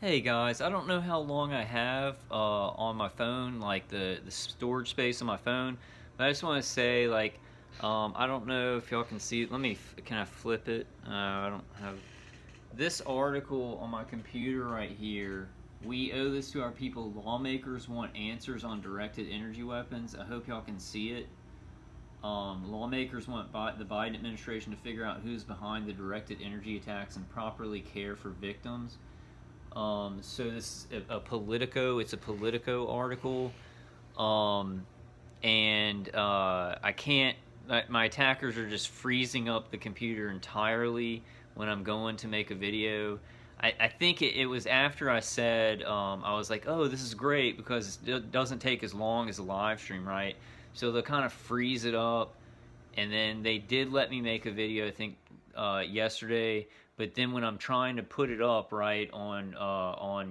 Hey guys, I don't know how long I have on my phone, like the storage space on my phone, but I just want to say, I don't know if y'all can see it. Can I flip it? I don't have this article on my computer right here. We owe this to our people. Lawmakers want answers on directed energy weapons. I hope y'all can see it. Lawmakers want the Biden administration to figure out who's behind the directed energy attacks and properly care for victims. So this is a Politico. It's a Politico article, um, and I can't. My attackers are just freezing up the computer entirely when I'm going to make a video. I think it was after I said I was like, oh, this is great because it doesn't take as long as a live stream, right? So they'll kind of freeze it up, and then they did let me make a video. I think yesterday, but then when I'm trying to put it up right on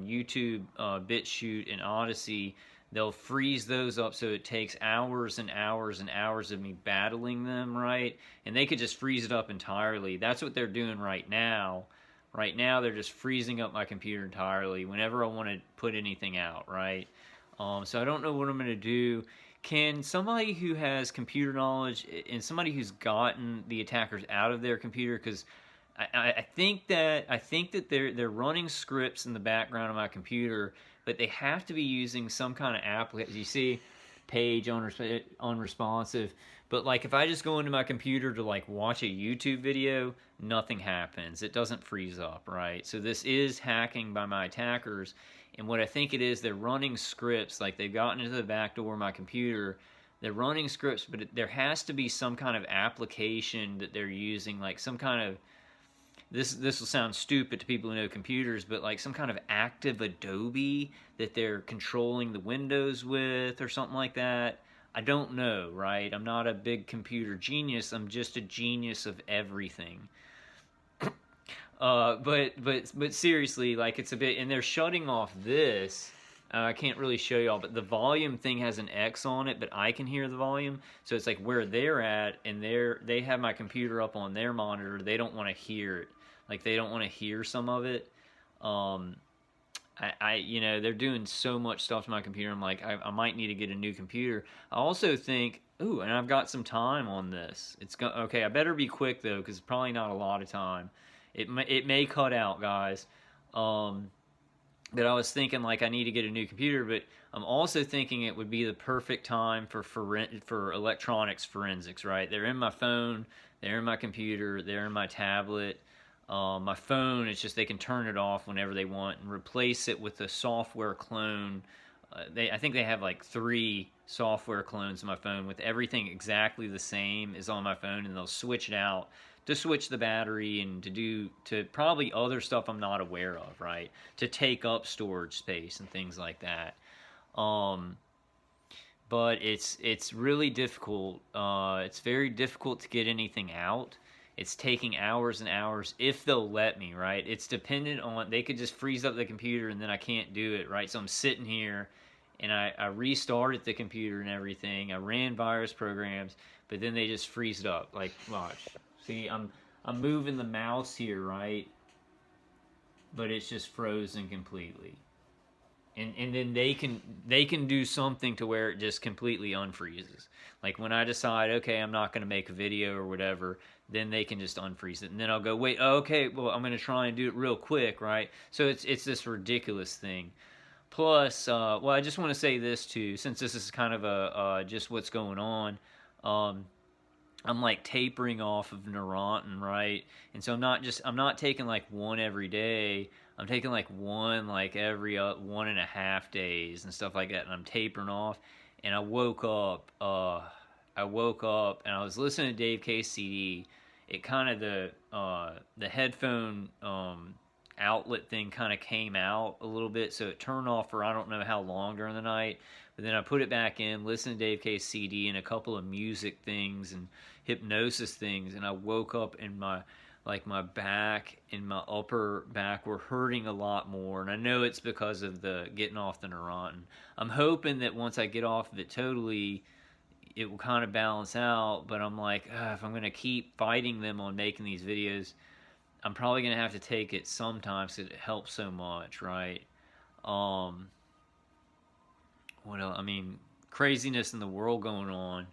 YouTube, BitChute, and Odyssey, they'll freeze those up so it takes hours and hours and hours of me battling them, right? And they could just freeze it up entirely. That's what they're doing right now. Right now, they're just freezing up my computer entirely whenever I want to put anything out, right? So I don't know what I'm going to do. Can somebody who has computer knowledge and somebody who's gotten the attackers out of their computer, because I think that they're running scripts in the background of my computer, but they have to be using some kind of app. You see, page unresponsive. But like if I just go into my computer to like watch a YouTube video, nothing happens. It doesn't freeze up, right? So this is hacking by my attackers. And what I think it is, they're running scripts. Like they've gotten into the back door of my computer. They're running scripts, but there has to be some kind of application that they're using, like some kind of this will sound stupid to people who know computers, but like some kind of active Adobe that they're controlling the windows with or something like that. I don't know, right? I'm not a big computer genius. I'm just a genius of everything. But seriously, like it's a bit, and they're shutting off this. I can't really show y'all, but the volume thing has an X on it, but I can hear the volume. So it's like where they're at, and they have my computer up on their monitor. They don't want to hear it. Like they don't want to hear some of it. Um, they're doing so much stuff to my computer. I'm like, I might need to get a new computer. I also think, ooh, and I've got some time on this. Okay. I better be quick though, because it's probably not a lot of time. It may cut out, guys. Um, but I was thinking like I need to get a new computer, but I'm also thinking it would be the perfect time for electronics forensics, right? They're in my phone, they're in my computer, they're in my tablet. My phone, it's just they can turn it off whenever they want and replace it with a software clone. I think they have like 3 software clones on my phone with everything exactly the same as on my phone, and they'll switch it out to switch the battery and to probably other stuff I'm not aware of, right? To take up storage space and things like that. Um, but it's really difficult. It's very difficult to get anything out. It's taking hours and hours if they'll let me, right? It's dependent on, they could just freeze up the computer and then I can't do it, right? So I'm sitting here and I restarted the computer and everything. I ran virus programs, but then they just freeze it up. Like, watch. See, I'm moving the mouse here, right? But it's just frozen completely. And then they can do something to where it just completely unfreezes. Like when I decide, okay, I'm not going to make a video or whatever, then they can just unfreeze it, and then I'll go, wait, okay, well I'm going to try and do it real quick, right? So it's this ridiculous thing. Plus, well, I just want to say this too, since this is kind of a just what's going on. Um, I'm like tapering off of Neurontin, right? And so I'm not taking like one every day. I'm taking like one like every 1.5 days and stuff like that, and I'm tapering off. And I woke up and I was listening to Dave K's CD. It kind of the headphone outlet thing kind of came out a little bit, so it turned off for I don't know how long during the night. But then I put it back in, listened to Dave K's CD and a couple of music things and hypnosis things, and I woke up and my back and my upper back were hurting a lot more, and I know it's because of the getting off the Neurontin. I'm hoping that once I get off of it totally, it will kind of balance out. But I'm like, if I'm gonna keep fighting them on making these videos, I'm probably gonna have to take it sometimes because it helps so much, right? Um, what else? I mean, craziness in the world going on.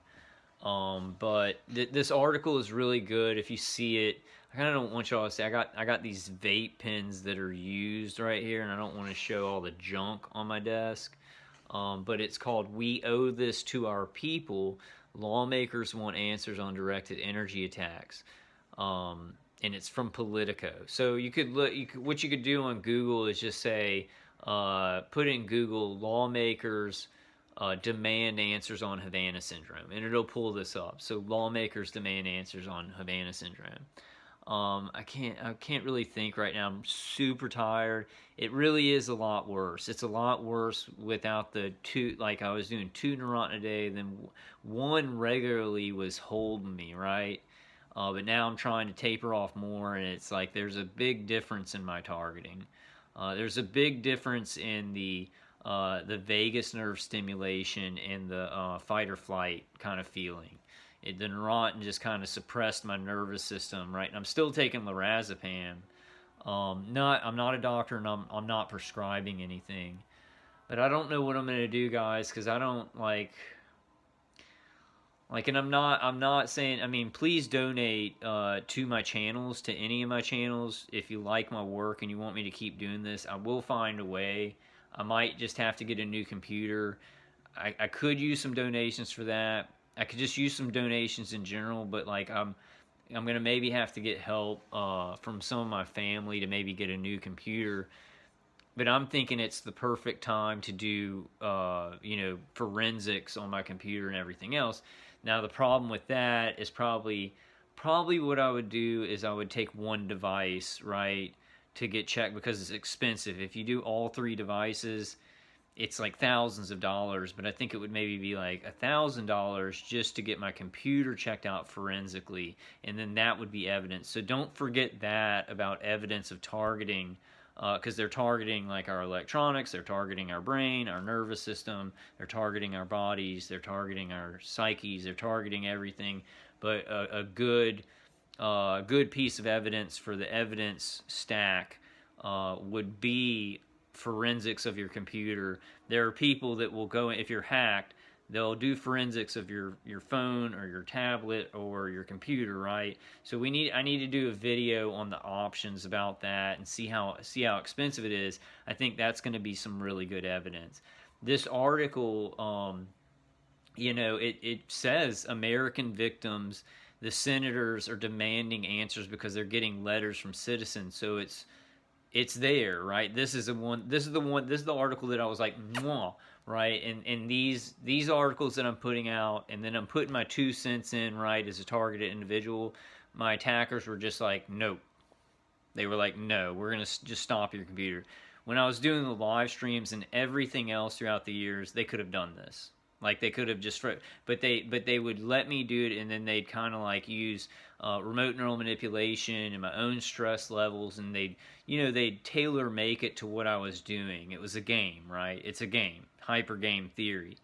But this article is really good. If you see it, I kind of don't want y'all to see. I got these vape pens that are used right here, and I don't want to show all the junk on my desk. But it's called "We Owe This to Our People." Lawmakers want answers on directed energy attacks. And it's from Politico. So you could look. What you could do on Google is just say, put in Google lawmakers demand answers on Havana syndrome, and it'll pull this up. So lawmakers demand answers on Havana syndrome. I can't really think right now. I'm super tired. It really is a lot worse. It's a lot worse without the two. Like I was doing 2 Neurontin a day, then one regularly was holding me right. But now I'm trying to taper off more, and it's like there's a big difference in my targeting. There's a big difference in the vagus nerve stimulation and the fight or flight kind of feeling. The Neurontin just kind of suppressed my nervous system, right? And I'm still taking lorazepam. I'm not a doctor, and I'm not prescribing anything. But I don't know what I'm gonna do, guys, because I don't and I'm not saying. I mean, please donate to my channels, to any of my channels, if you like my work and you want me to keep doing this. I will find a way. I might just have to get a new computer. I could use some donations for that. I could just use some donations in general, but like I'm gonna maybe have to get help from some of my family to maybe get a new computer. But I'm thinking it's the perfect time to do forensics on my computer and everything else. Now the problem with that is probably what I would do is I would take one device, right, to get checked, because it's expensive. If you do all 3 devices, it's like thousands of dollars, but I think it would maybe be like $1,000 just to get my computer checked out forensically, and then that would be evidence. So don't forget that about evidence of targeting, because they're targeting like our electronics, they're targeting our brain, our nervous system, they're targeting our bodies, they're targeting our psyches, they're targeting everything. But a good piece of evidence for the evidence stack would be forensics of your computer. There are people that will go, if you're hacked, they'll do forensics of your phone or your tablet or your computer, right? So I need to do a video on the options about that and see how expensive it is. I think that's going to be some really good evidence. This article, it says American victims, the senators are demanding answers because they're getting letters from citizens. So it's there, right? This is the article that I was like, mwah, right? And these articles that I'm putting out, and then I'm putting my 2 cents in, right, as a targeted individual. My attackers were just like, nope. They were like, no, we're gonna just stop your computer. When I was doing the live streams and everything else throughout the years, they could have done this. Like they could have just, but they would let me do it, and then they'd kind of like use remote neural manipulation and my own stress levels, and they'd tailor make it to what I was doing. It was a game, right? It's a game, hyper game theory.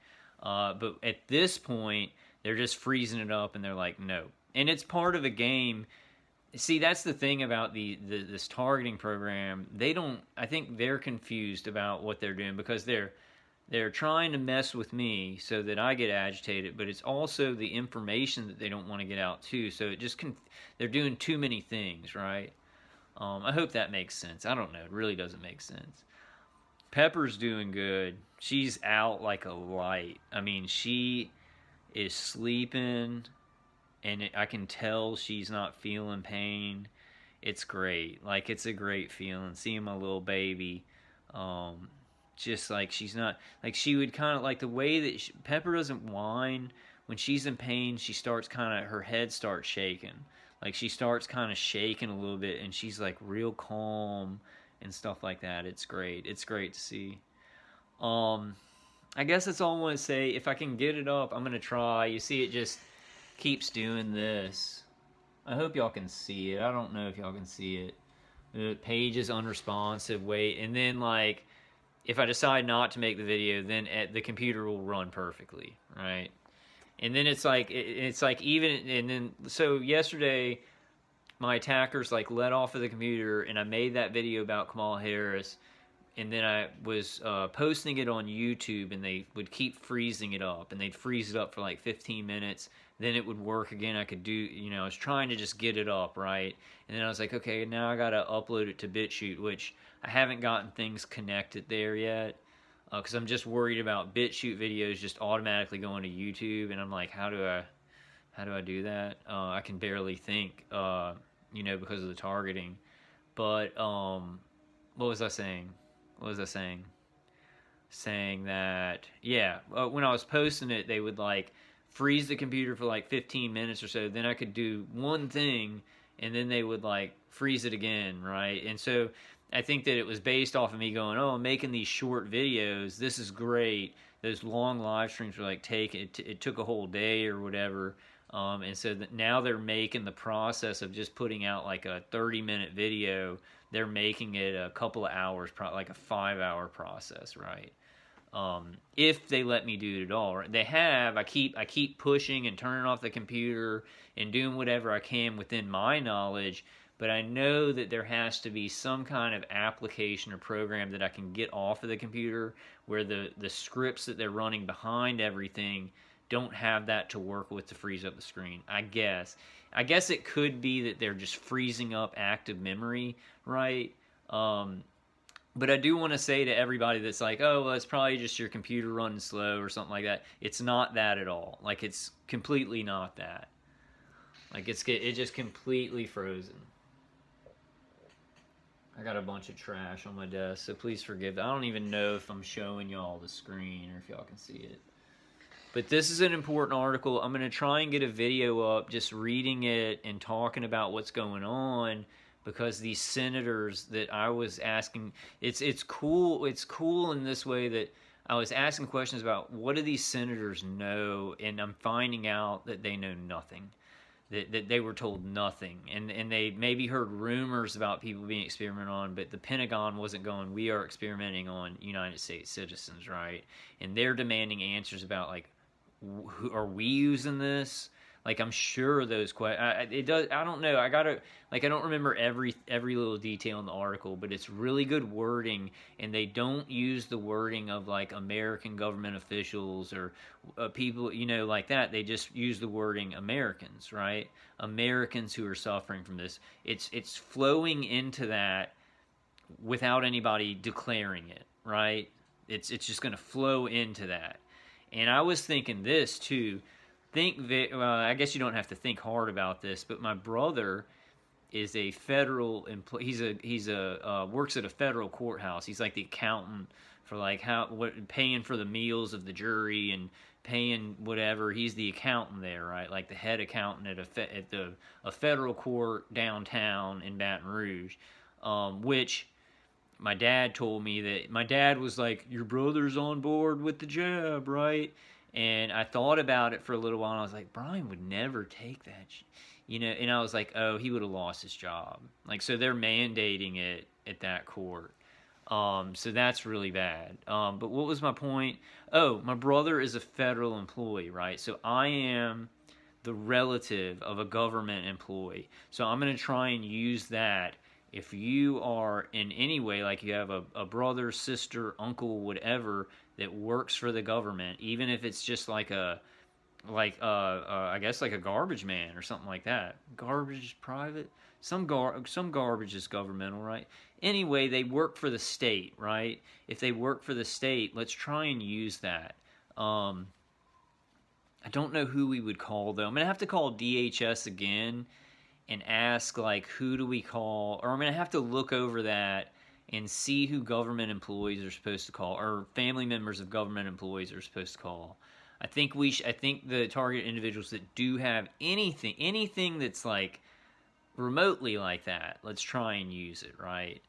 But at this point, they're just freezing it up, and they're like, no. And it's part of a game. See, that's the thing about this targeting program. I think they're confused about what they're doing, because they're trying to mess with me so that I get agitated, but it's also the information that they don't want to get out too. So it just they're doing too many things, right? I hope that makes sense. I don't know. It really doesn't make sense. Pepper's doing good. She's out like a light. I mean, she is sleeping, and I can tell she's not feeling pain. It's great. Like, it's a great feeling. Seeing my little baby. Just like she's not, like she would kind of like the way that Pepper doesn't whine when she's in pain. She starts her head starts shaking, like she starts kind of shaking a little bit, and she's like real calm and stuff like that. It's great to see. I guess that's all I want to say. If I can get it up, I'm gonna try. You see, it just keeps doing this. I hope y'all can see it. I don't know if y'all can see it. The page is unresponsive. Wait, and then like, if I decide not to make the video, then the computer will run perfectly, right? And then it's like even, and then so yesterday my attackers like let off of the computer, and I made that video about Kamala Harris, and then I was posting it on YouTube, and they would keep freezing it up, and they'd freeze it up for like 15 minutes. Then it would work again. I could do, I was trying to just get it up, right? And then I was like, okay, now I got to upload it to BitChute, which I haven't gotten things connected there yet, because I'm just worried about BitChute videos just automatically going to YouTube, and I'm like, how do I do that? I can barely think, because of the targeting. But what was I saying? Saying that, yeah, when I was posting it, they would like freeze the computer for like 15 minutes or so. Then I could do one thing, and then they would like freeze it again, right? And so I think that it was based off of me going, oh, I'm making these short videos. This is great. Those long live streams were like it took a whole day or whatever. And so that now they're making the process of just putting out like a 30-minute video. They're making it a couple of hours, probably like a 5-hour process, right? If they let me do it at all. They have. I keep pushing and turning off the computer and doing whatever I can within my knowledge, but I know that there has to be some kind of application or program that I can get off of the computer where the scripts that they're running behind everything don't have that to work with to freeze up the screen. I guess it could be that they're just freezing up active memory, right? But I do want to say to everybody that's like, oh, well, it's probably just your computer running slow or something like that. It's not that at all. Like, it's completely not that. Like, it's just completely frozen. I got a bunch of trash on my desk, so please forgive. I don't even know if I'm showing y'all the screen or if y'all can see it. But this is an important article. I'm going to try and get a video up just reading it and talking about what's going on, because these senators that I was asking, it's cool in this way that I was asking questions about what do these senators know, and I'm finding out that they know nothing. That they were told nothing, and they maybe heard rumors about people being experimented on, but the Pentagon wasn't going, we are experimenting on United States citizens, right? And they're demanding answers about, like, are we using this? Like, I'm sure those questions. It does. I don't know. I don't remember every little detail in the article, but it's really good wording, and they don't use the wording of like American government officials or people, like that. They just use the wording Americans, right? Americans who are suffering from this. It's flowing into that without anybody declaring it, right? It's just going to flow into that. And I was thinking this too. I guess you don't have to think hard about this, but my brother is a federal employee. He's works at a federal courthouse. He's like the accountant for like paying for the meals of the jury and paying whatever. He's the accountant there, right? Like the head accountant at a federal court downtown in Baton Rouge, which my dad told me that my dad was like, your brother's on board with the jab, right? And I thought about it for a little while, and I was like, Brian would never take that, and I was like, oh, he would have lost his job. Like, so they're mandating it at that court. So that's really bad. But what was my point? Oh, my brother is a federal employee, right? So I am the relative of a government employee. So I'm going to try and use that. If you are in any way, like you have a brother, sister, uncle, whatever, that works for the government, even if it's just like I guess like a garbage man or something like that. Garbage is private. Some garbage is governmental, right? Anyway, they work for the state, right? If they work for the state, let's try and use that. I don't know who we would call though. I'm gonna have to call DHS again and ask, like, who do we call? Or I'm going to have to look over that and see who government employees are supposed to call, or family members of government employees are supposed to call. I think the target individuals that do have anything that's like remotely like that, let's try and use it, right?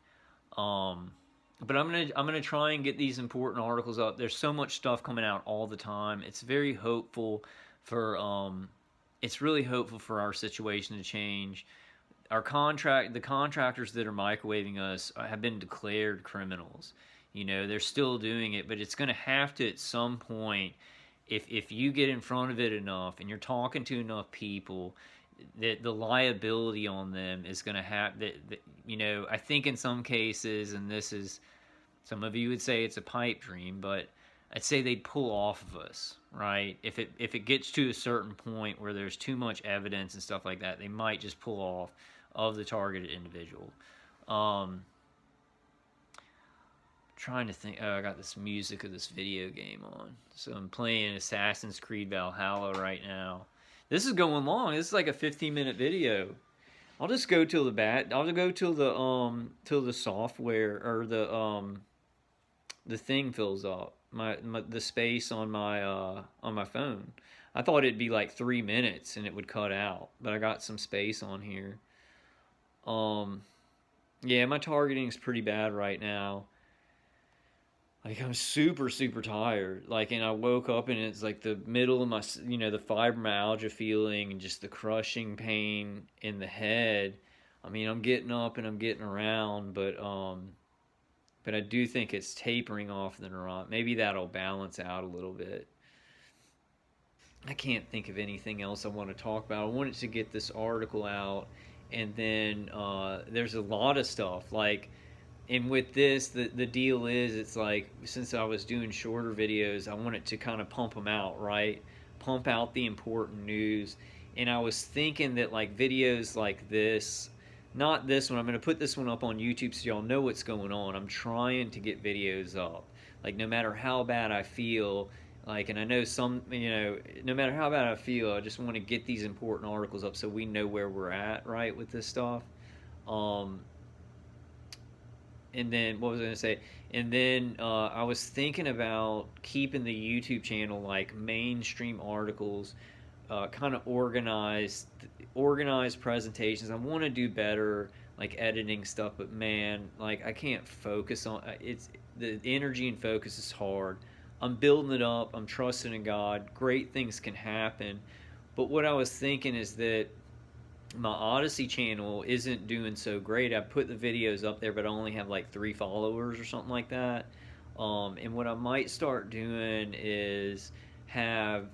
But I'm gonna try and get these important articles up. There's so much stuff coming out all the time. It's very hopeful for it's really hopeful for our situation to change. The contractors that are microwaving us have been declared criminals. They're still doing it, but it's going to have to at some point, if you get in front of it enough and you're talking to enough people, the liability on them is going to have that. You know, I think in some cases, and this is, some of you would say it's a pipe dream, but I'd say they'd pull off of us, right? If it gets to a certain point where there's too much evidence and stuff like that, they might just pull off of the targeted individual. Trying to think. Oh, I got this music of this video game on, so I'm playing Assassin's Creed Valhalla right now. This is going long. This is like a 15-minute video. I'll just go till the I'll go till the software or the thing fills up. The space on my phone. I thought it'd be like 3 minutes and it would cut out, but I got some space on here. Yeah, my targeting's pretty bad right now. Like, I'm super super tired. Like, and I woke up and it's like the middle of my, the fibromyalgia feeling and just the crushing pain in the head. I mean, I'm getting up and I'm getting around, but I do think it's tapering off the neuron. Maybe that'll balance out a little bit. I can't think of anything else I want to talk about. I wanted to get this article out, and then there's a lot of stuff like. And with this, the deal is, it's like, since I was doing shorter videos, I wanted to kind of pump them out, right? Pump out the important news. And I was thinking that, like, videos like this, not this one, I'm going to put this one up on YouTube so y'all know what's going on. I'm trying to get videos up. Like, no matter how bad I feel, like, and I know some, no matter how bad I feel, I just want to get these important articles up so we know where we're at, right, with this stuff. And then, what was I going to say? And then I was thinking about keeping the YouTube channel like mainstream articles, kind of organized presentations. I want to do better, like editing stuff, but man, like I can't focus on it's the energy and focus is hard. I'm building it up. I'm trusting in God. Great things can happen. But what I was thinking is that my Odyssey channel isn't doing so great. I put the videos up there, but I only have like 3 followers or something like that. And what I might start doing is have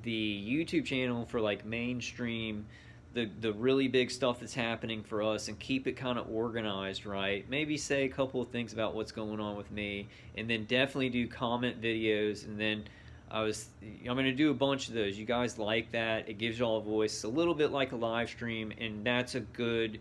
the YouTube channel for like mainstream, the really big stuff that's happening for us, and keep it kind of organized, right? Maybe say a couple of things about what's going on with me, and then definitely do comment videos, and then I'm going to do a bunch of those. You guys like that. It gives y'all a voice. It's a little bit like a live stream, and that's a good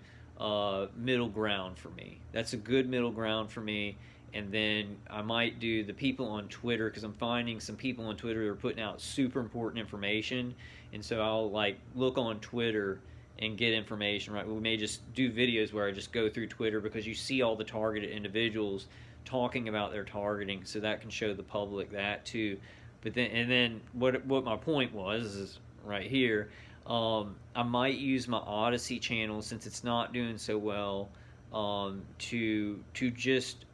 middle ground for me. That's a good middle ground for me. And then I might do the people on Twitter, because I'm finding some people on Twitter are putting out super important information. And so I'll like look on Twitter and get information, right? We may just do videos where I just go through Twitter, because you see all the targeted individuals talking about their targeting, so that can show the public that too. But then what my point was is right here. I might use my Odyssey channel, since it's not doing so well, to just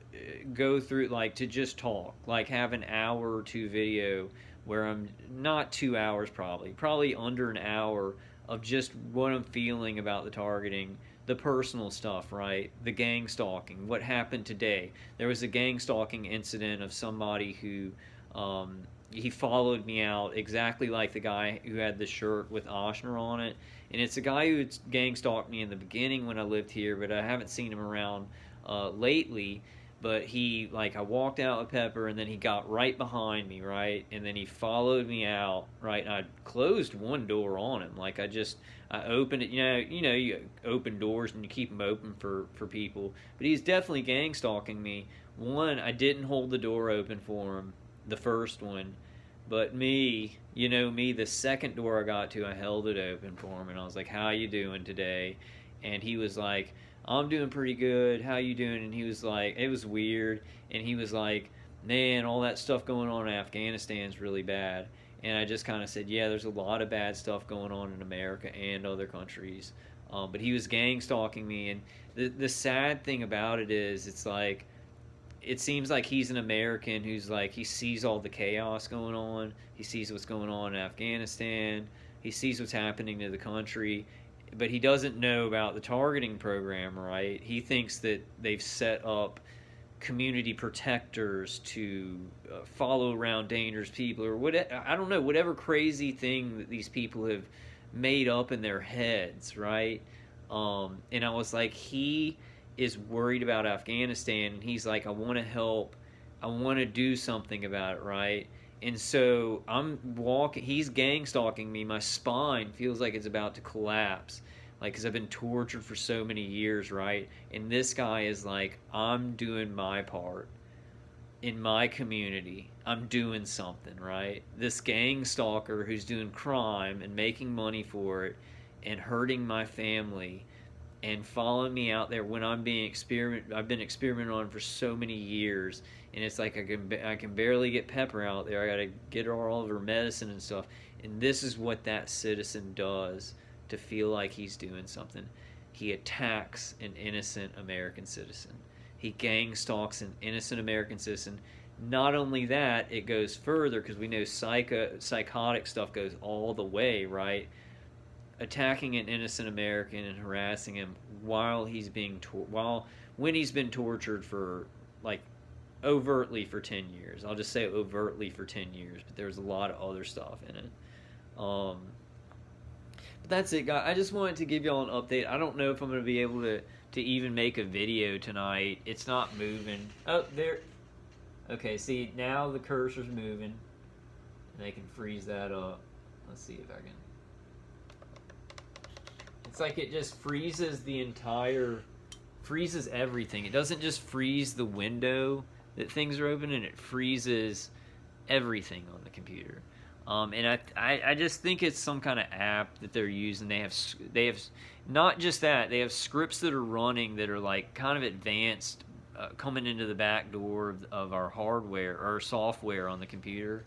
go through, like, to just talk, like have an hour or 2 video where I'm not 2 hours, probably under an hour of just what I'm feeling about the targeting, the personal stuff, right? The gang stalking, what happened today. There was a gang stalking incident of somebody who he followed me out exactly like the guy who had the shirt with Oshner on it. And it's a guy who gang stalked me in the beginning when I lived here, but I haven't seen him around lately. But I walked out with Pepper, and then he got right behind me, right? And then he followed me out, right? And I closed one door on him. Like, I opened it, you open doors and you keep them open for people. But he's definitely gang stalking me. One, I didn't hold the door open for him, the first one. But me, the second door I got to, I held it open for him, and I was like, "How you doing today?" And he was like, "I'm doing pretty good. How you doing?" And he was like, it was weird, and he was like, "Man, all that stuff going on in Afghanistan is really bad." And I just kind of said, "Yeah, there's a lot of bad stuff going on in America and other countries." But he was gang stalking me, and the sad thing about it is, it's like, it seems like he's an American who's like, he sees all the chaos going on. He sees what's going on in Afghanistan. He sees what's happening to the country, but he doesn't know about the targeting program, right? He thinks that they've set up community protectors to follow around dangerous people, or what, I don't know, whatever crazy thing that these people have made up in their heads, right? And I was like, he is worried about Afghanistan, and he's like, I want to help, I want to do something about it, right? And so I'm walking, he's gang stalking me. My spine feels like it's about to collapse, like, because I've been tortured for so many years, right? And this guy is like, I'm doing my part in my community. I'm doing something, right? This gang stalker who's doing crime and making money for it and hurting my family and following me out there when I've been experimenting on for so many years, and it's like I can barely get Pepper out there. I got to get her all of her medicine and stuff. And this is what that citizen does to feel like he's doing something. He attacks an innocent American citizen. He gang stalks an innocent American citizen. Not only that, it goes further because we know psychotic stuff goes all the way, right? Attacking an innocent American and harassing him while he's being when he's been tortured for, like, overtly for 10 years. I'll just say overtly for 10 years, but there's a lot of other stuff in it. But that's it, guys. I just wanted to give y'all an update. I don't know if I'm going to be able to even make a video tonight. It's not moving. Oh, there. Okay, see, now the cursor's moving. And they can freeze that up. Let's see if I can. It's like it just freezes freezes everything. It doesn't just freeze the window that things are open, and it freezes everything on the computer. And I just think it's some kind of app that they're using. They have not just that, they have scripts that are running that are like kind of advanced, coming into the back door of our hardware or software on the computer,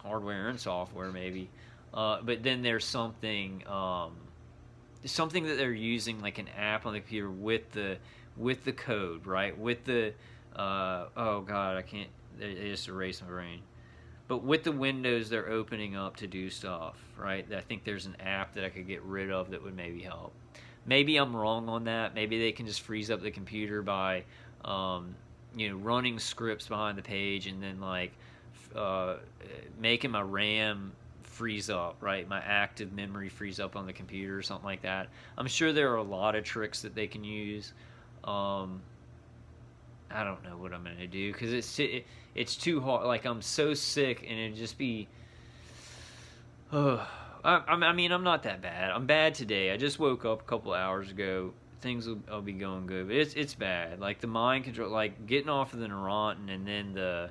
hardware and software maybe. But then there's something that they're using, like an app on the computer with the code, right? With the oh god, I can't. They just erased my brain. But with the windows they're opening up to do stuff, right? I think there's an app that I could get rid of that would maybe help. Maybe I'm wrong on that. Maybe they can just freeze up the computer by, running scripts behind the page and then like making my RAM freeze up, right? My active memory freeze up on the computer or something like that. I'm sure there are a lot of tricks that they can use. I don't know what I'm gonna do because it's too hard. Like, I'm so sick, and it'd just be. I mean, I'm not that bad. I'm bad today. I just woke up a couple hours ago. Things will be going good, but it's bad. Like the mind control, like getting off of the Neurontin, and then the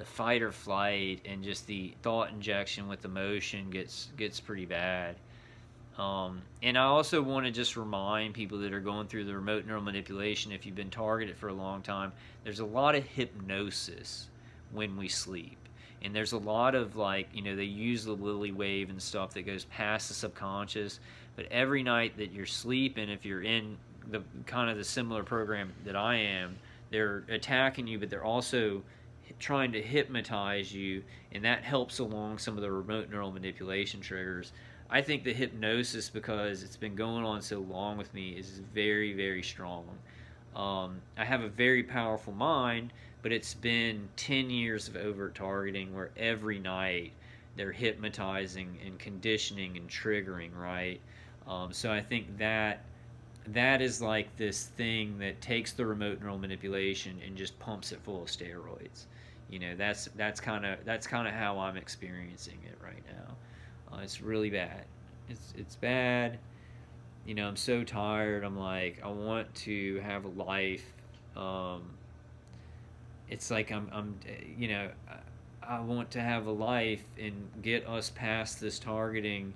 fight or flight, and just the thought injection with emotion gets pretty bad. And I also want to just remind people that are going through the remote neural manipulation, if you've been targeted for a long time, there's a lot of hypnosis when we sleep. And there's a lot of, like, they use the Lily wave and stuff that goes past the subconscious. But every night that you're sleeping, if you're in the kind of the similar program that I am, they're attacking you, but they're also trying to hypnotize you, and that helps along some of the remote neural manipulation triggers. I think the hypnosis, because it's been going on so long with me, is very, very strong. I have a very powerful mind, but it's been 10 years of overt targeting where every night they're hypnotizing and conditioning and triggering, right? So I think that is like this thing that takes the remote neural manipulation and just pumps it full of steroids. That's kind of how I'm experiencing it right now. It's really bad. It's bad. I'm so tired. I'm like, I want to have a life. It's like I want to have a life and get us past this targeting,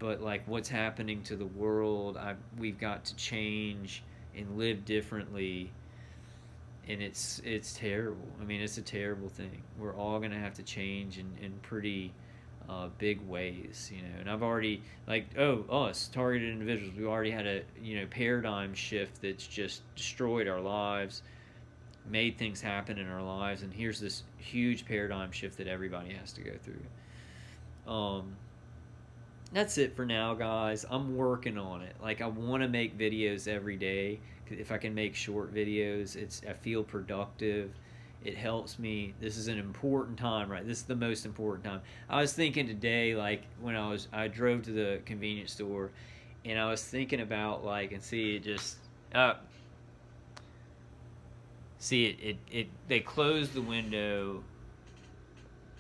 but like what's happening to the world, we've got to change and live differently. And it's terrible. I mean, it's a terrible thing. We're all gonna have to change in pretty big ways, and I've already, like, us targeted individuals, we already had a paradigm shift that's just destroyed our lives, made things happen in our lives, and here's this huge paradigm shift that everybody has to go through. That's it for now, guys. I'm working on it. Like, I want to make videos every day. If I can make short videos, I feel productive, It helps me. This is an important time, right? This is the most important time. I was thinking today, like when I drove to the convenience store, and I was thinking about like, and see it just, uh, see it they closed the window.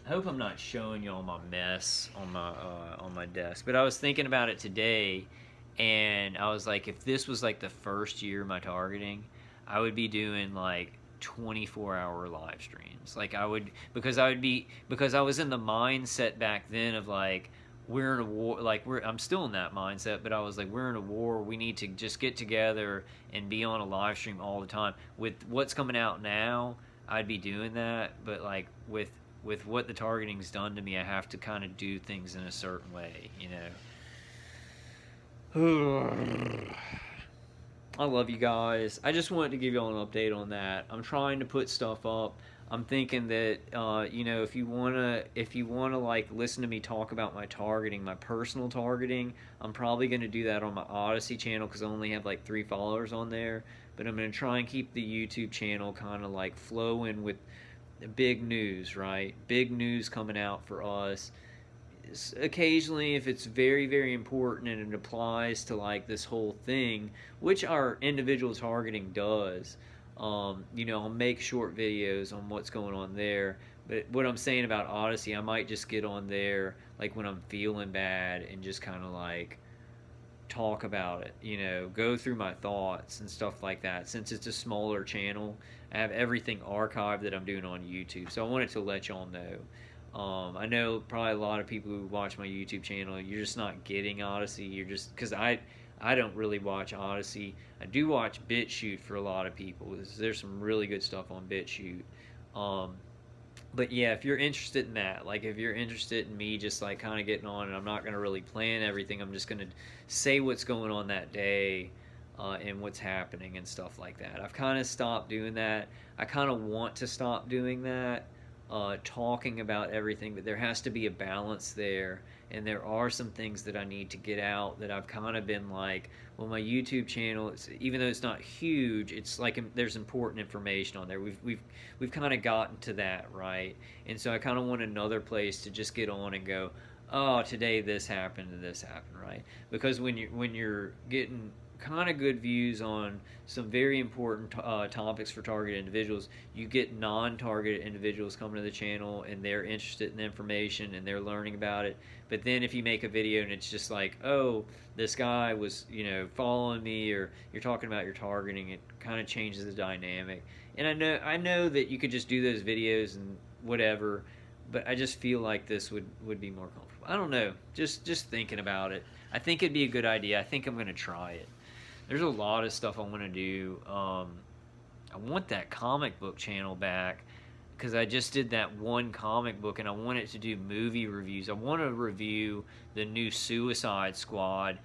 I hope I'm not showing y'all my mess on my desk. But I was thinking about it today, and I was like, if this was like the first year of my targeting, I would be doing like 24-hour live streams. Like I would, because I was in the mindset back then of like, we're in a war. Like I'm still in that mindset, but I was like, we're in a war. We need to just get together and be on a live stream all the time. With what's coming out now, I'd be doing that, but like with what the targeting's done to me, I have to kind of do things in a certain way, you know. I love you guys. I just wanted to give y'all an update on that. I'm trying to put stuff up. I'm thinking that you know, if you wanna like listen to me talk about my targeting, my personal targeting, I'm probably gonna do that on my Odyssey channel because I only have like 3 followers on there. But I'm gonna try and keep the YouTube channel kind of like flowing with big news, right? Big news coming out for us. Occasionally, if it's very, very important and it applies to like this whole thing, which our individual targeting does, you know, I'll make short videos on what's going on there. But what I'm saying about Odyssey, I might just get on there like when I'm feeling bad and just kind of like talk about it, you know, go through my thoughts and stuff like that. Since it's a smaller channel, I have everything archived that I'm doing on YouTube. So I wanted to let y'all know. I know probably a lot of people who watch my YouTube channel, you're just not getting Odyssey. You're just, because I don't really watch Odyssey. I do watch BitChute for a lot of people. There's some really good stuff on BitChute. Um, but yeah, if you're interested in that, like if you're interested in me just like kind of getting on, and I'm not going to really plan everything, I'm just going to say what's going on that day, and what's happening and stuff like that. I've kind of stopped doing that. I kind of want to stop doing that, talking about everything, but there has to be a balance there. And there are some things that I need to get out that I've kind of been like, well, my YouTube channel, even though it's not huge, it's like there's important information on there. We've kind of gotten to that, right? And so I kind of want another place to just get on and go, oh, today this happened and this happened, right? Because when you're getting kind of good views on some very important topics for target individuals, you get non-targeted individuals coming to the channel and they're interested in the information and they're learning about it. But then if you make a video and it's just like, oh, this guy was, you know, following me, or you're talking about your targeting, it kind of changes the dynamic. And I know that you could just do those videos and whatever, but I just feel like this would be more comfortable. I don't know. Just thinking about it. I think it'd be a good idea. I think I'm gonna try it. There's a lot of stuff I want to do. I want that comic book channel back because I just did that one comic book and I want it to do movie reviews. I want to review the new Suicide Squad.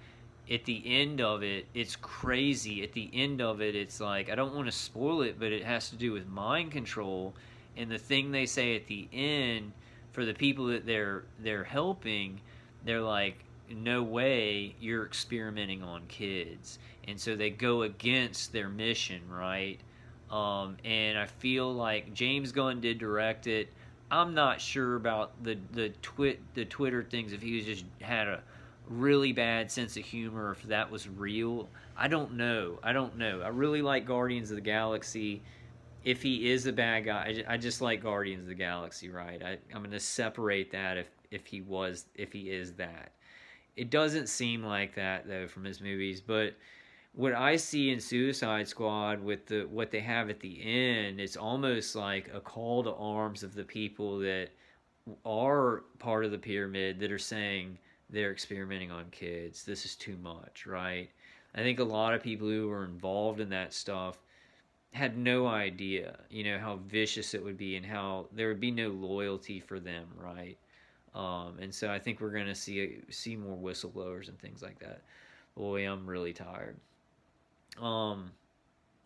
At the end of it, it's crazy. At the end of it, it's like, I don't want to spoil it, but it has to do with mind control. And the thing they say at the end, for the people that they're helping, they're like, no way, you're experimenting on kids. And so they go against their mission, right? And I feel like James Gunn did direct it. I'm not sure about the Twitter things, if he was just had a really bad sense of humor, if that was real. I don't know. I really like Guardians of the Galaxy. If he is a bad guy, I just like Guardians of the Galaxy, right? I'm going to separate that if he is that. It doesn't seem like that though from his movies, but what I see in Suicide Squad with what they have at the end, it's almost like a call to arms of the people that are part of the pyramid that are saying they're experimenting on kids. This is too much, right? I think a lot of people who were involved in that stuff had no idea, you know, how vicious it would be and how there would be no loyalty for them, right? And so I think we're gonna see more whistleblowers and things like that. Boy, I'm really tired. Um,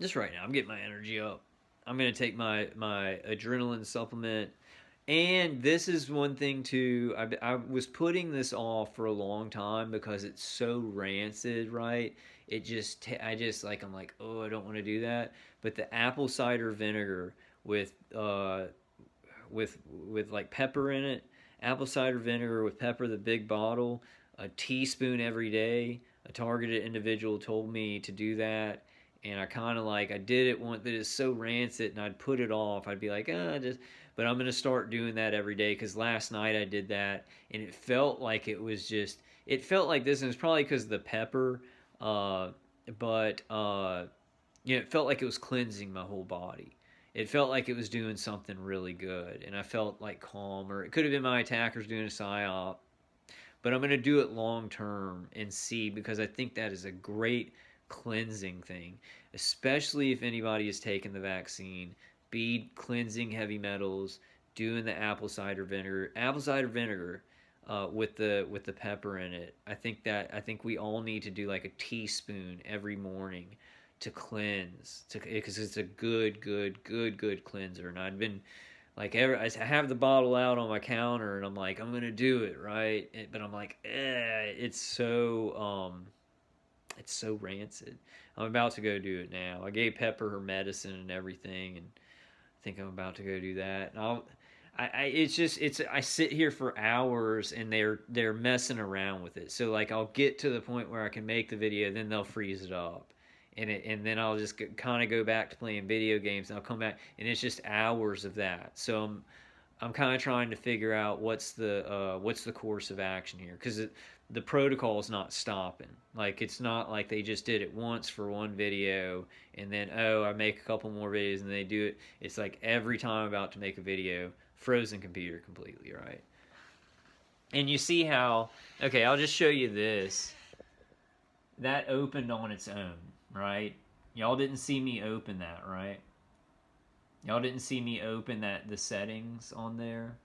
just right now, I'm getting my energy up. I'm gonna take my adrenaline supplement, and this is one thing too. I was putting this off for a long time because it's so rancid, right? I just like, I'm like, oh, I don't want to do that. But the apple cider vinegar with uh, with like pepper in it, apple cider vinegar with pepper, the big bottle, a teaspoon every day. A targeted individual told me to do that, and I kind of like I did it once, but it's so rancid, and I'd put it off. I'd be like, just. But I'm gonna start doing that every day because last night I did that, and it felt like it was just. It felt like this, and it's probably because of the pepper, uh, but it felt like it was cleansing my whole body. It felt like it was doing something really good, and I felt like calmer. It could have been my attackers doing a psyop, but I'm going to do it long term and see because I think that is a great cleansing thing, especially if anybody has taken the vaccine. Be cleansing heavy metals, doing the apple cider vinegar with the pepper in it. I think we all need to do like a teaspoon every morning to cleanse, because it's a good cleanser. And I'd been like, I have the bottle out on my counter, and I'm like, I'm gonna do it, right? But I'm like, it's so rancid. I'm about to go do it now. I gave Pepper her medicine and everything, and I think I'm about to go do that. And I sit here for hours, and they're messing around with it. So like, I'll get to the point where I can make the video, then they'll freeze it up, and then I'll just kind of go back to playing video games, and I'll come back, and it's just hours of that. So I'm kind of trying to figure out what's the course of action here, because the protocol is not stopping. Like, it's not like they just did it once for one video, and then I make a couple more videos and they do it. It's like every time I'm about to make a video, frozen computer completely, right? And you see how, okay, I'll just show you this. That opened on its own, right? Y'all didn't see me open that, right? Y'all didn't see me open the settings on there,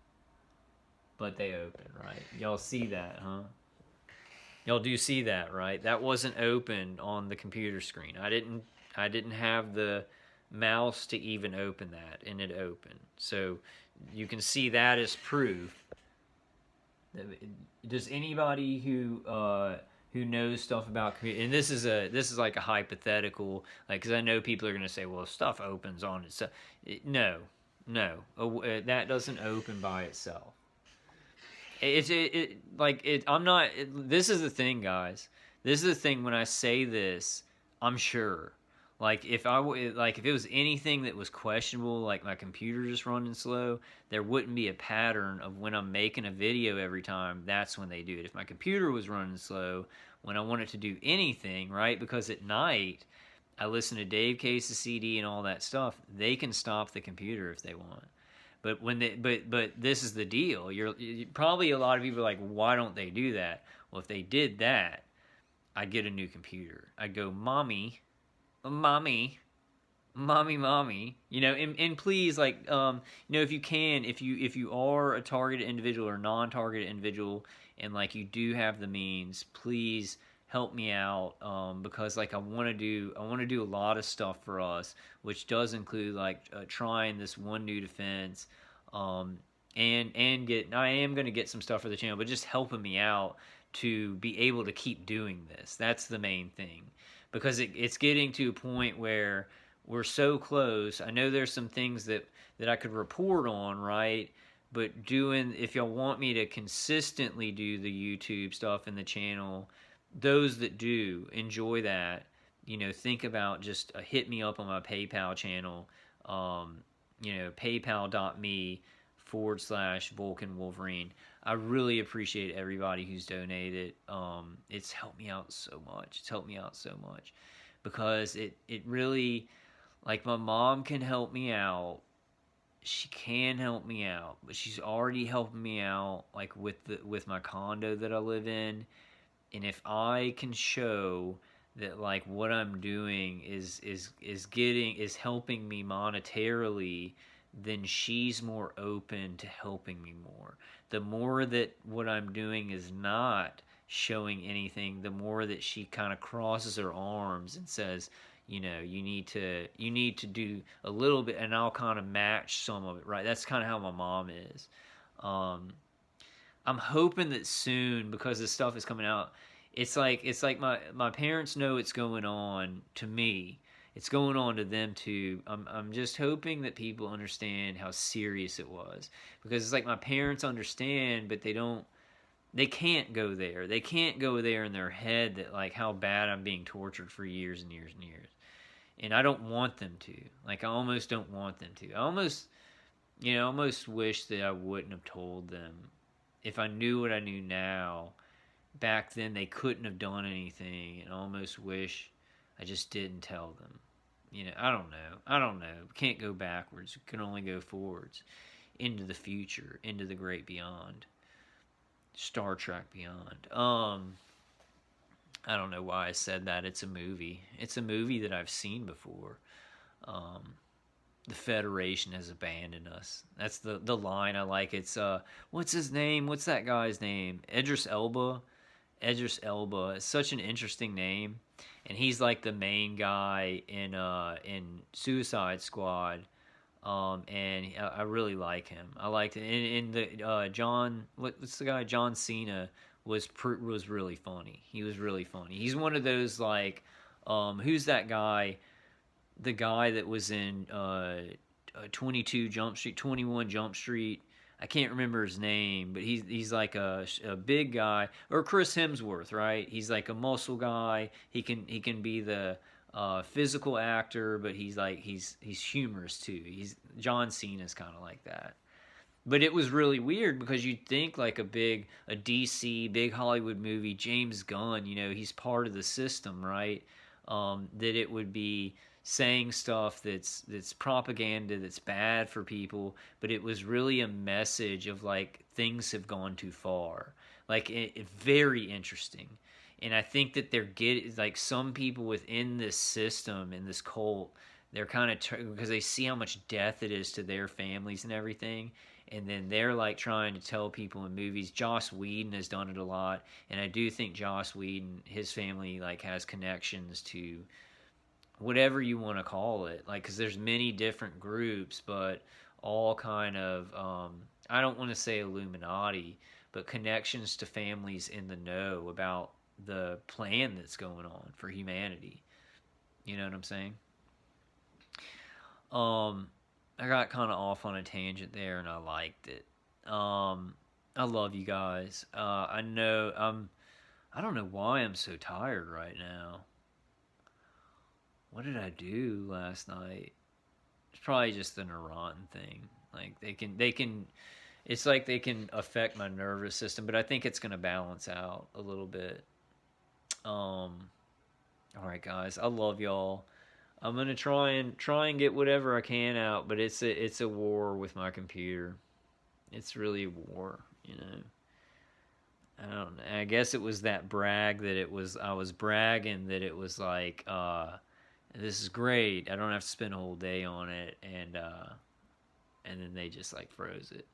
but they open, right? Y'all see that, huh? Y'all do see that, right? That wasn't opened on the computer screen. I didn't have the mouse to even open that, and it opened. So you can see that as proof. Does anybody who knows stuff about computer, and this is like a hypothetical, like, because I know people are going to say, well, stuff opens on itself. No, that doesn't open by itself. I'm not. This is the thing, guys. This is the thing. When I say this, I'm sure. Like, if it was anything that was questionable, like my computer just running slow, there wouldn't be a pattern of when I'm making a video every time. That's when they do it. If my computer was running slow, when I wanted to do anything, right? Because at night, I listen to Dave Case's CD and all that stuff. They can stop the computer if they want. But but this is the deal. You probably, a lot of people are like, why don't they do that? Well, if they did that, I'd get a new computer. I'd go, mommy, and please, like, if you can, if you are a targeted individual or non-targeted individual, and like, you do have the means, please help me out, because like, I want to do a lot of stuff for us, which does include like trying this one new defense, and I am going to get some stuff for the channel, but just helping me out to be able to keep doing this. That's the main thing, because it's getting to a point where we're so close. I know there's some things that I could report on, right? But if y'all want me to consistently do the YouTube stuff in the channel, those that do enjoy that, think about just hit me up on my PayPal channel, paypal.me/Vulcan Wolverine. I really appreciate everybody who's donated. It's helped me out so much. Because it really, like, my mom can help me out. She can help me out, but she's already helping me out, like, with my condo that I live in. And if I can show that, like, what I'm doing is helping me monetarily, then she's more open to helping me more. The more that what I'm doing is not showing anything, the more that she kind of crosses her arms and says, you need to do a little bit, and I'll kind of match some of it, right? That's kind of how my mom is. I'm hoping that soon, because this stuff is coming out, it's like my parents know it's going on to me, it's going on to them too. I'm just hoping that people understand how serious it was, because it's like my parents understand, but they can't go there. They can't go there in their head that like how bad I'm being tortured for years and years and years. And I don't want them to. Like I almost don't want them to. I almost, almost wish that I wouldn't have told them. If I knew what I knew now, back then they couldn't have done anything, and I almost wish I just didn't tell them. I don't know. I don't know. We can't go backwards. We can only go forwards into the future, into the great beyond. Star Trek Beyond. I don't know why I said that. It's a movie. It's a movie that I've seen before. The Federation has abandoned us. That's the line I like. It's what's his name? What's that guy's name? Idris Elba. Idris Elba. It's such an interesting name, and he's like the main guy in Suicide Squad. And I really like him. I liked it. In the John, what's the guy? John Cena was really funny. He was really funny. He's one of those like, who's that guy? The guy that was in 22 Jump Street, 21 Jump Street. I can't remember his name, but he's like a big guy, or Chris Hemsworth, right? He's like a muscle guy. He can be the physical actor, but he's humorous too. John Cena's kind of like that. But it was really weird because you'd think like a DC, big Hollywood movie, James Gunn, he's part of the system, right? That it would be saying stuff that's propaganda, that's bad for people, but it was really a message of like things have gone too far. Like very interesting. And I think that they're like some people within this system, in this cult, they're kind of because they see how much death it is to their families and everything, and then they're like trying to tell people in movies. Joss Whedon has done it a lot, and I do think Joss Whedon, his family like has connections to whatever you want to call it, like because there's many different groups, but all kind of I don't want to say Illuminati, but connections to families in the know about the plan that's going on for humanity. You know what I'm saying? I got kind of off on a tangent there, and I liked it. I love you guys. I know I don't know why I'm so tired right now. What did I do last night? It's probably just the Neuron thing. Like they can it's like they can affect my nervous system, but I think it's going to balance out a little bit. All right, guys, I love y'all. I'm gonna try and get whatever I can out, but it's a war with my computer. It's really a war. I don't know. I guess it was that brag that I was bragging that it was like, this is great. I don't have to spend a whole day on it, and then they just like froze it,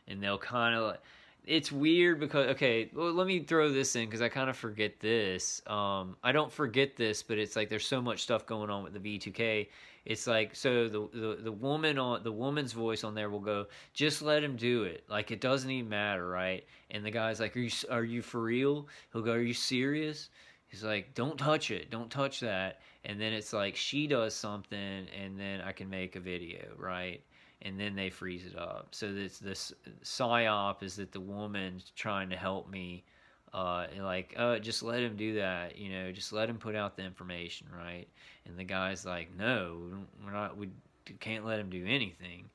and they'll kind of. It's weird because well, let me throw this in because I kind of forget this. I don't forget this, but it's like there's so much stuff going on with the V2K. It's like so the woman's voice on there will go, just let him do it. Like it doesn't even matter, right? And the guy's like, are you for real? He'll go, are you serious? He's like, don't touch it, don't touch that. And then it's like she does something, and then I can make a video, right? And then they freeze it up. So this psyop is that the woman's trying to help me, just let him do that, just let him put out the information, right? And the guy's like, no, we can't let him do anything.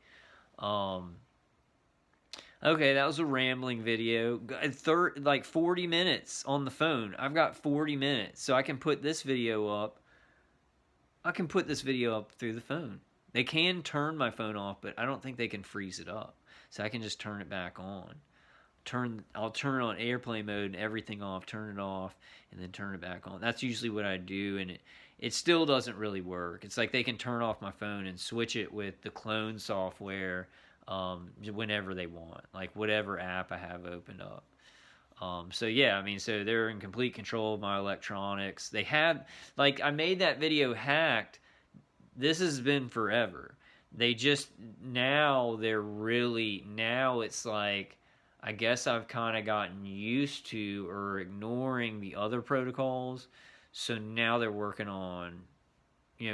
Okay, that was a rambling video. 40 minutes on the phone. I've got 40 minutes, so I can put this video up. I can put this video up through the phone. They can turn my phone off, but I don't think they can freeze it up. So I can just turn it back on. I'll turn it on airplane mode and everything off, turn it off, and then turn it back on. That's usually what I do, and it still doesn't really work. It's like they can turn off my phone and switch it with the clone software whenever they want, like whatever app I have opened up. So they're in complete control of my electronics. They have, like, I made that video hacked. This has been forever. Now it's like, I guess I've kind of gotten used to or ignoring the other protocols. So now they're working on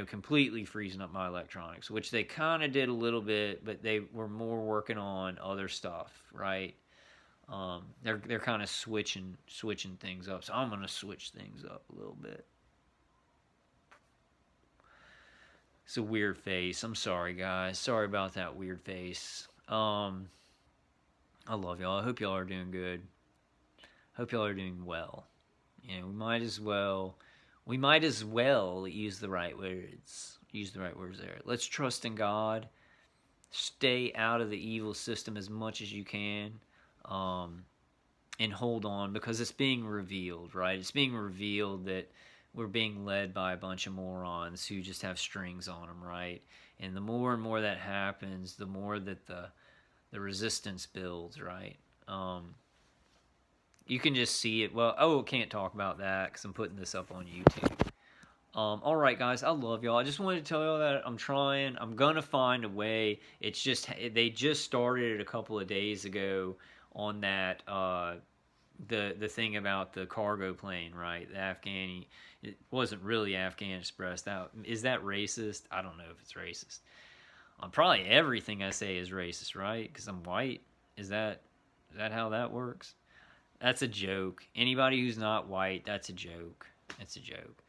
completely freezing up my electronics, which they kind of did a little bit, but they were more working on other stuff, right? They're kind of switching things up, so I'm gonna switch things up a little bit. It's a weird face. I'm sorry, guys. Sorry about that weird face. I love y'all. I hope y'all are doing good. Hope y'all are doing well. We might as well use the right words. Use the right words there. Let's trust in God. Stay out of the evil system as much as you can. And hold on, because it's being revealed, right? It's being revealed that we're being led by a bunch of morons who just have strings on them, right? And the more and more that happens, the more that the resistance builds, right? You can just see it. Well, can't talk about that because I'm putting this up on YouTube. All right, guys, I love y'all. I just wanted to tell y'all that I'm trying. I'm gonna find a way. It's just they just started it a couple of days ago on that the thing about the cargo plane, right? The Afghani. It wasn't really Afghan Express. Is that racist? I don't know if it's racist. Probably everything I say is racist, right? Because I'm white. Is that how that works? That's a joke. Anybody who's not white, that's a joke. That's a joke.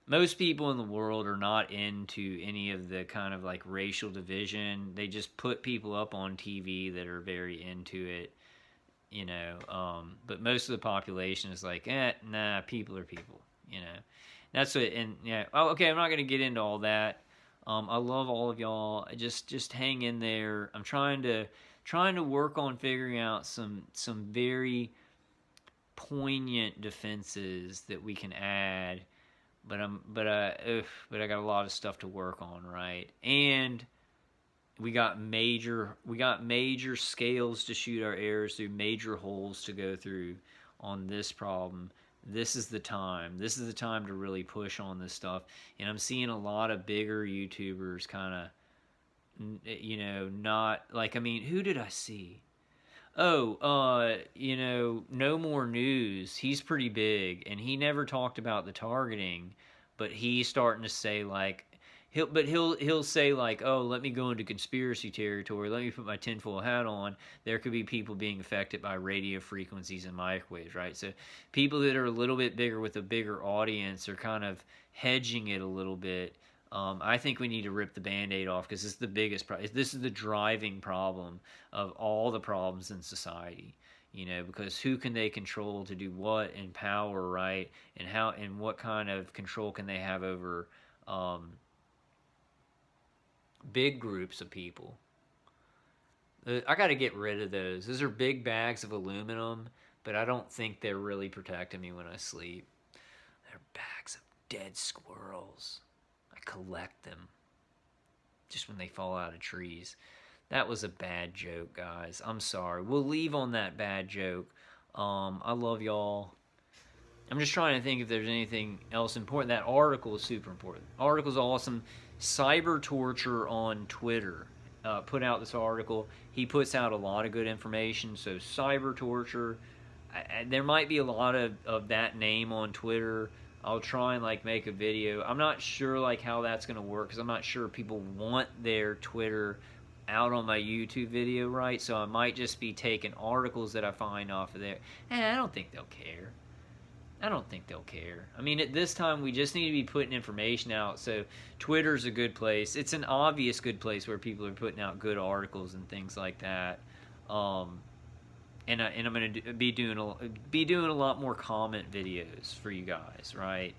Most people in the world are not into any of the kind of like racial division. They just put people up on TV that are very into it, but most of the population is like, nah, people are people, That's what, and yeah. Oh, okay, I'm not gonna get into all that. I love all of y'all. Just hang in there. I'm trying to work on figuring out some very poignant defenses that we can add, but I got a lot of stuff to work on, right? And we got major scales to shoot our arrows through, major holes to go through on this problem. This is the time. This is the time to really push on this stuff. And I'm seeing a lot of bigger YouTubers kind of, not like, who did I see? Oh, No More News. He's pretty big, and he never talked about the targeting, but he's starting to say like, he'll say like, oh, let me go into conspiracy territory. Let me put my tinfoil hat on. There could be people being affected by radio frequencies and microwaves, right? So people that are a little bit bigger with a bigger audience are kind of hedging it a little bit. I think we need to rip the Band-Aid off because this is the biggest problem. This is the driving problem of all the problems in society. Because who can they control to do what in power, right? And how and what kind of control can they have over big groups of people? I got to get rid of those. Those are big bags of aluminum, but I don't think they're really protecting me when I sleep. They're bags of dead squirrels. I collect them just when they fall out of trees. That was a bad joke, guys. I'm sorry. We'll leave on that bad joke. I love y'all. I'm just trying to think if there's anything else important. That article is super important. Article's awesome. Cyber Torture on Twitter put out this article. He puts out a lot of good information. So Cyber Torture. There might be a lot of that name on Twitter. I'll try and make a video. I'm not sure how that's going to work because I'm not sure people want their Twitter out on my YouTube video, right? So I might just be taking articles that I find off of there. I don't think they'll care. At this time, we just need to be putting information out. So Twitter's a good place. It's an obvious good place where people are putting out good articles and things like that. And I'm going to be doing a lot more comment videos for you guys, right?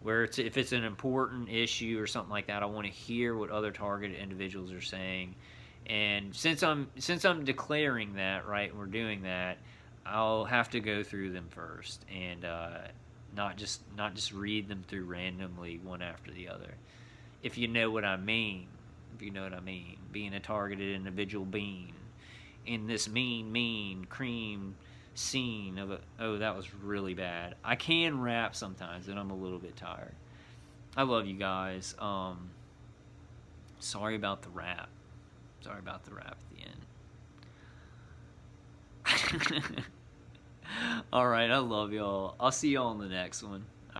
Where if it's an important issue or something like that, I want to hear what other targeted individuals are saying. And since I'm declaring that, right, and we're doing that, I'll have to go through them first and not just read them through randomly one after the other. If you know what I mean. Being a targeted individual being in this mean cream scene of that was really bad. I can rap sometimes and I'm a little bit tired. I love you guys. Sorry about the rap at the end. Alright, I love y'all. I'll see y'all in the next one.